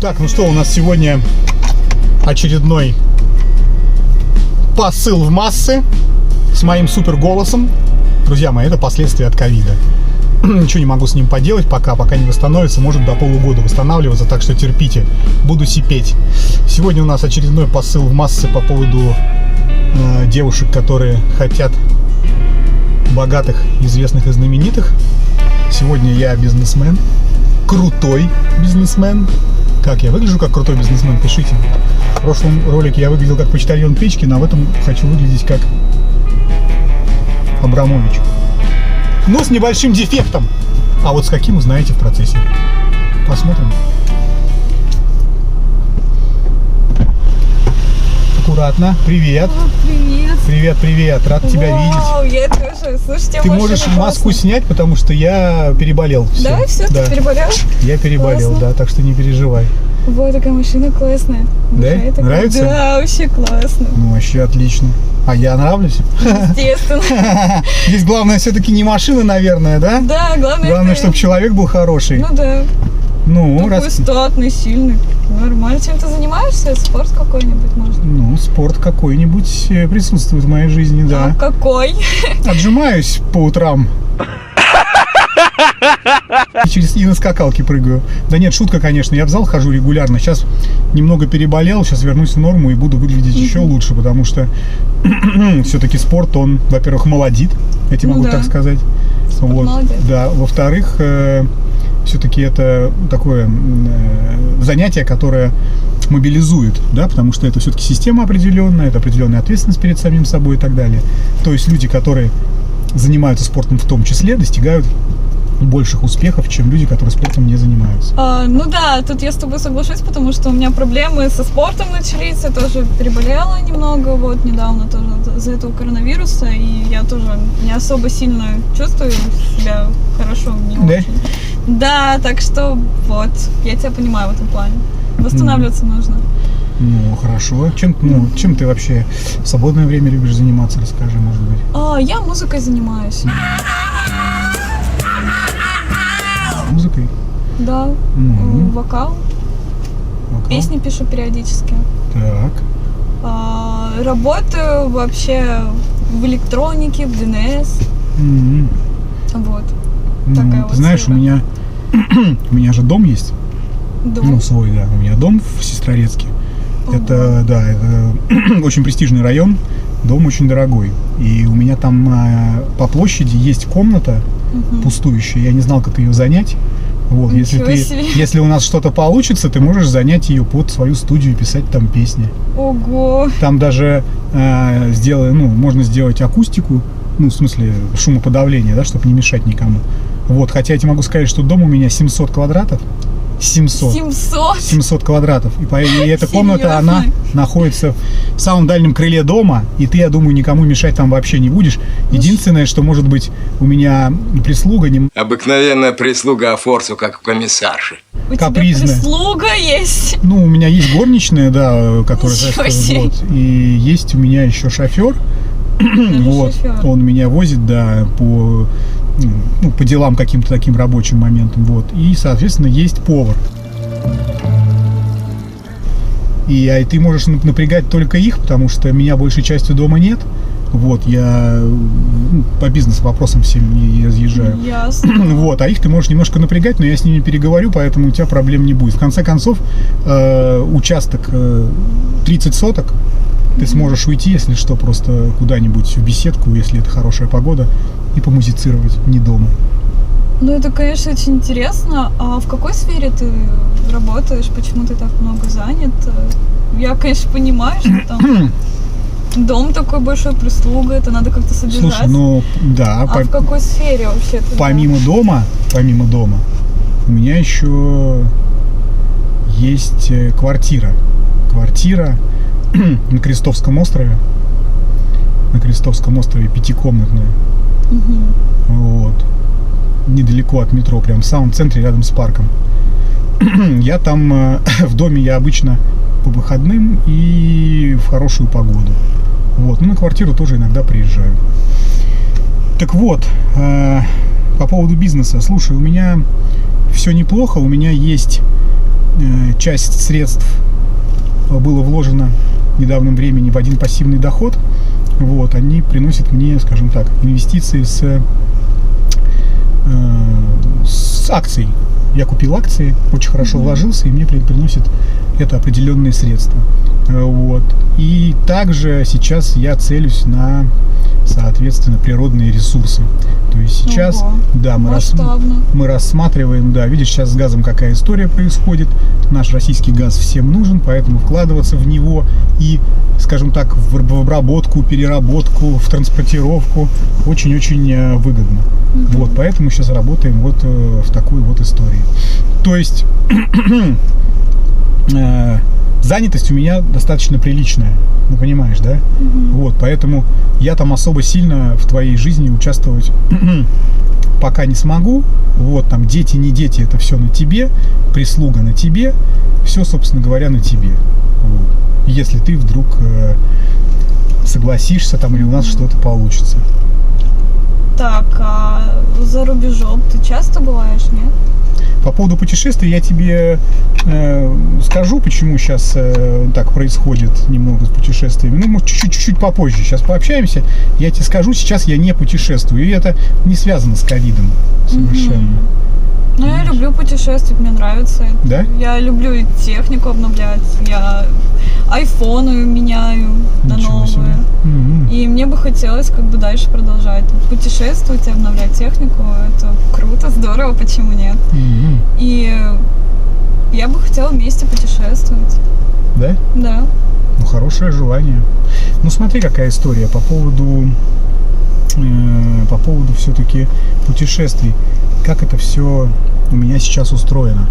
Так, ну что, у нас сегодня очередной посыл в массы с моим супер голосом. Друзья мои, это последствия от ковида. Ничего не могу с ним поделать пока не восстановится. Может до полугода восстанавливаться, так что терпите. Буду сипеть. Сегодня у нас очередной посыл в массы по поводу девушек, которые хотят богатых, известных и знаменитых. Сегодня я бизнесмен. Крутой бизнесмен. Как я выгляжу как крутой бизнесмен? Пишите. В прошлом ролике я выглядел как почтальон Печкин, а в этом хочу выглядеть как Абрамович. Но с небольшим дефектом. А вот с каким, узнаете в процессе. Посмотрим. Аккуратно. Привет. О, привет. Привет, привет. Рад тебя видеть. Я тоже. Слушайте, ты можешь маску снять, потому что я переболел. Да, все, да. Ты переболел? Я переболел, классно. Да, так что не переживай. Вот такая машина классная. Да? Нравится? Да, вообще классно. Ну, вообще отлично. А я нравлюсь? Естественно. Здесь главное все-таки не машина, наверное, да? Да, главное, чтобы человек был хороший. Ну да. Ну, такой статный, сильный. Нормально. Чем ты занимаешься? Спорт какой-нибудь, может? Ну, спорт какой-нибудь присутствует в моей жизни, да. А какой? Отжимаюсь по утрам. И на скакалке прыгаю. Да нет, шутка, конечно. Я в зал хожу регулярно. Сейчас немного переболел. Сейчас вернусь в норму и буду выглядеть еще лучше, потому что все-таки спорт, он, во-первых, молодит. Я тебе могу так сказать. Вот. Да. Во-вторых, все-таки это такое занятие, которое мобилизует, да, потому что это все-таки система определенная, это определенная ответственность перед самим собой и так далее. То есть люди, которые занимаются спортом в том числе, достигают больших успехов, чем люди, которые спортом не занимаются. Ну да, тут я с тобой соглашусь, потому что у меня проблемы со спортом начались, я тоже переболела немного, вот, недавно тоже из-за этого коронавируса, и я тоже не особо сильно чувствую себя хорошо, не очень. Да, так что вот, я тебя понимаю в этом плане. Восстанавливаться нужно. Ну, хорошо. Чем ты вообще в свободное время любишь заниматься, расскажи, может быть? Я музыкой занимаюсь. Музыкой? Да, вокал. Песни пишу периодически. Так. Работаю вообще в электронике, в ДНС. Вот. Такая вот знаешь, сфера. у меня же дом есть. Дом? Ну, свой, да. У меня дом в Сестрорецке. Это очень престижный район. Дом очень дорогой. И у меня там по площади есть комната пустующая. Я не знал, как ее занять. Вот, если у нас что-то получится, ты можешь занять ее под свою студию и писать там песни. Ого! Там даже можно сделать акустику, в смысле шумоподавление, да, чтобы не мешать никому. Вот, хотя я тебе могу сказать, что дом у меня 700 квадратов. 700 квадратов. И эта комната, она находится в самом дальнем крыле дома, и ты, я думаю, никому мешать там вообще не будешь. Единственное, что, может быть, у меня прислуга обыкновенная прислуга Афорсу, как у комиссарши. Капризная. У тебя прислуга есть? Ну, у меня есть горничная, да, которая... Вот, и есть у меня еще шофер. Вот, он меня возит, да, по делам каким-то таким рабочим моментам, вот. И, соответственно, есть повар. И ты можешь напрягать только их, потому что меня большей частью дома нет. Вот, я по бизнес-вопросам всем не разъезжаю. Ясно. Вот, а их ты можешь немножко напрягать, но я с ними переговорю, поэтому у тебя проблем не будет. В конце концов, участок 30 соток, ты сможешь уйти, если что, просто куда-нибудь в беседку, если это хорошая погода, и помузицировать, не дома. Ну, это, конечно, очень интересно. А в какой сфере ты работаешь? Почему ты так много занят? Я, конечно, понимаю, что там дом такой большой, прислуга, это надо как-то содержать. Слушай, да. А в какой сфере вообще ты? Помимо дома, у меня еще есть квартира. Квартира на Крестовском острове. На Крестовском острове 5-комнатная. Вот. Недалеко от метро, прям в самом центре, рядом с парком. Я там, в доме я обычно по выходным и в хорошую погоду. Вот. Ну, на квартиру тоже иногда приезжаю. Так вот, по поводу бизнеса. Слушай, у меня все неплохо, у меня есть часть средств было вложено в недавнем времени в один пассивный доход. Вот, они приносят мне, скажем так, инвестиции с акций. Я купил акции, очень хорошо вложился, и мне приносит это определенные средства. Вот. И также сейчас я целюсь на, соответственно, природные ресурсы. То есть сейчас, да, мы рассматриваем, да, видишь, сейчас с газом какая история происходит. Наш российский газ всем нужен, поэтому вкладываться в него и, скажем так, в обработку, переработку, в транспортировку очень-очень выгодно. Вот, поэтому сейчас работаем вот в такой вот истории. То есть занятость у меня достаточно приличная, ну понимаешь, да? Вот, поэтому я там особо сильно в твоей жизни участвовать пока не смогу. Вот, там дети, не дети, это все на тебе, прислуга на тебе, все, собственно говоря, на тебе. Вот. Если ты вдруг согласишься там или у нас что-то получится. Так, а за рубежом ты часто бываешь, нет? По поводу путешествий я тебе скажу, почему сейчас так происходит немного с путешествиями. Ну, может, чуть-чуть попозже. Сейчас пообщаемся. Я тебе скажу, сейчас я не путешествую. И это не связано с ковидом совершенно. Ну, я люблю путешествовать, мне нравится. Да? Я люблю и технику обновлять. Я айфоны меняю на новые. И мне бы хотелось как бы дальше продолжать путешествовать и обновлять технику. Это круто, здорово, почему нет? И я бы хотела вместе путешествовать. Да? Да. Ну, хорошее желание. Ну, смотри, какая история по поводу все-таки путешествий. Как это все у меня сейчас устроено.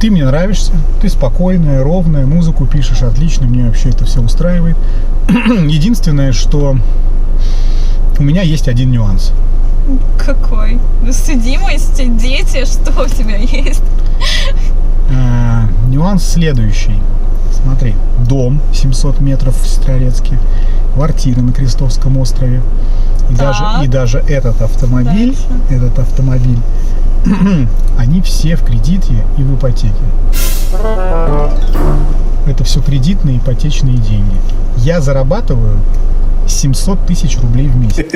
Ты мне нравишься, ты спокойная, ровная, музыку пишешь отлично, мне вообще это все устраивает. Единственное, что у меня есть один нюанс. Какой? Судимость, дети, что у тебя есть? Нюанс следующий. Смотри, дом 700 метров в Сестрорецке, квартира на Крестовском острове. И даже этот автомобиль, они все в кредите и в ипотеке. Это все кредитные, ипотечные деньги. Я зарабатываю 700 тысяч рублей в месяц.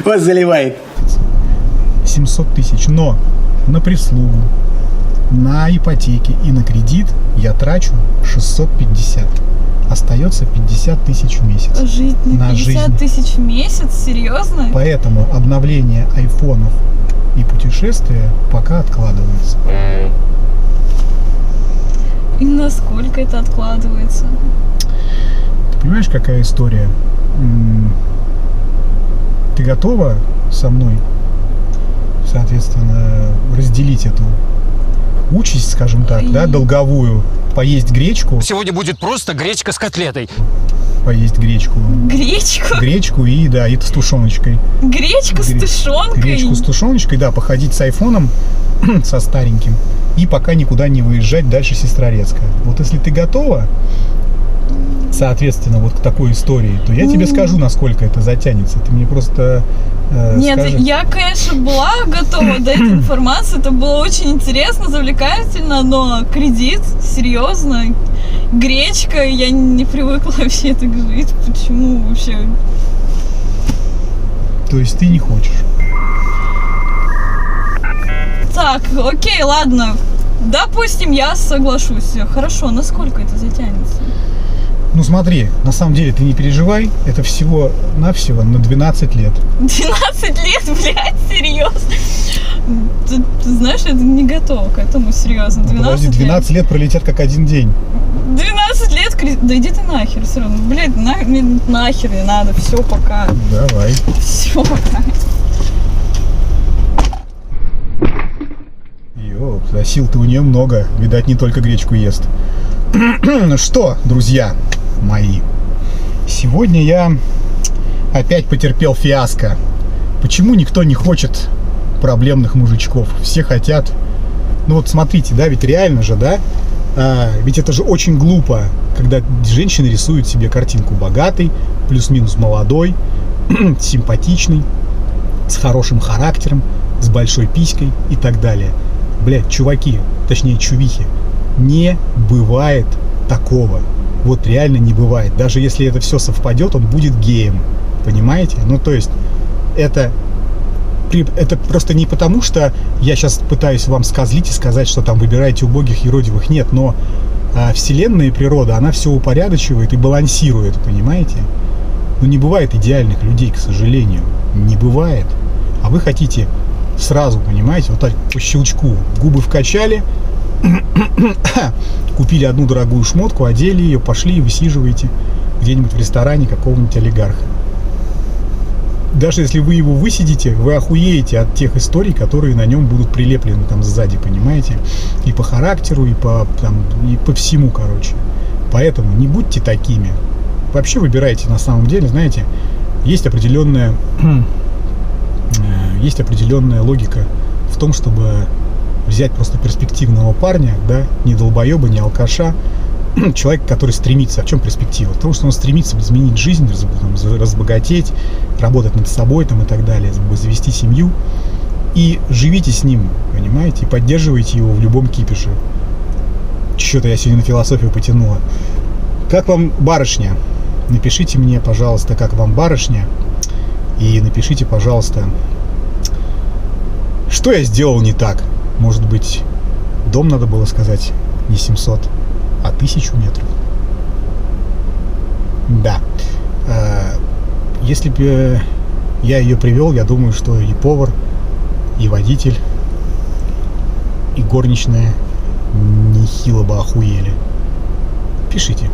Вас заливает. 700 тысяч. Но на прислугу, на ипотеки и на кредит я трачу 650. Остается 50 тысяч в месяц. Жить на 50 тысяч в месяц? Серьезно? Поэтому обновление айфонов и путешествия пока откладывается. И насколько это откладывается? Ты понимаешь, какая история? Ты готова со мной, соответственно, разделить эту участь, скажем так, да, долговую? Поесть гречку. Сегодня будет просто гречка с котлетой. Поесть гречку. Гречку? Гречку и, да, это с тушеночкой. Гречку с тушенкой? Гречку с тушеночкой, да, походить с айфоном, со стареньким, и пока никуда не выезжать дальше Сестрорецка. Вот если ты готова, соответственно, вот к такой истории, то я тебе скажу, насколько это затянется. Ты мне просто Нет, скажи. я, конечно, была готова дать информацию, это было очень интересно, завлекательно, но кредит, серьезно, гречка, я не привыкла вообще так жить, почему вообще? То есть ты не хочешь? Так, окей, ладно, допустим, я соглашусь, хорошо, насколько это затянется? Ну смотри, на самом деле ты не переживай, это всего-навсего на 12 лет. 12 лет, блядь, серьезно? Ты знаешь, я не готова к этому, серьезно. 12 12 лет пролетят как один день. 12 лет, да иди ты нахер, все равно, блядь, нахер не надо, все, пока. Давай. Все, пока. Ёп, а сил-то у нее много, видать, не только гречку ест. Ну что, друзья мои, сегодня я опять потерпел фиаско. Почему никто не хочет проблемных мужичков? Все хотят. Ну вот смотрите, да, ведь реально же, да? Ведь это же очень глупо, когда женщина рисует себе картинку богатой, плюс-минус молодой, симпатичный, с хорошим характером, с большой писькой и так далее. Блядь, чуваки, точнее чувихи, Не бывает такого. Вот реально не бывает. Даже если это все совпадет, он будет геем. Понимаете? Ну, то есть, это просто не потому, что я сейчас пытаюсь вам сказлить и сказать, что там выбираете убогих, юродивых. Нет, но вселенная и природа, она все упорядочивает и балансирует, понимаете? Но не бывает идеальных людей, к сожалению. Не бывает. А вы хотите сразу, понимаете, вот так по щелчку губы вкачали, купили одну дорогую шмотку, одели ее, пошли и высиживаете где-нибудь в ресторане какого-нибудь олигарха. Даже если вы его высидите, вы охуеете от тех историй, которые на нем будут прилеплены там сзади, понимаете? И по характеру, и по всему, короче. Поэтому не будьте такими. Вообще выбирайте на самом деле, знаете, есть определенная логика в том, чтобы взять просто перспективного парня, да, не долбоеба, не алкаша, человек, который стремится. В чем перспектива? В том, что он стремится изменить жизнь, разбогатеть, работать над собой там, и так далее, завести семью. И живите с ним, понимаете, и поддерживайте его в любом кипише. Что-то я сегодня на философию потянула. Как вам барышня? Напишите мне, пожалуйста, как вам барышня. И напишите, пожалуйста, что я сделал не так. Может быть, дом надо было сказать не 700, а 1000 метров. Да. Если бы я ее привел, я думаю, что и повар, и водитель, и горничная нехило бы охуели. Пишите.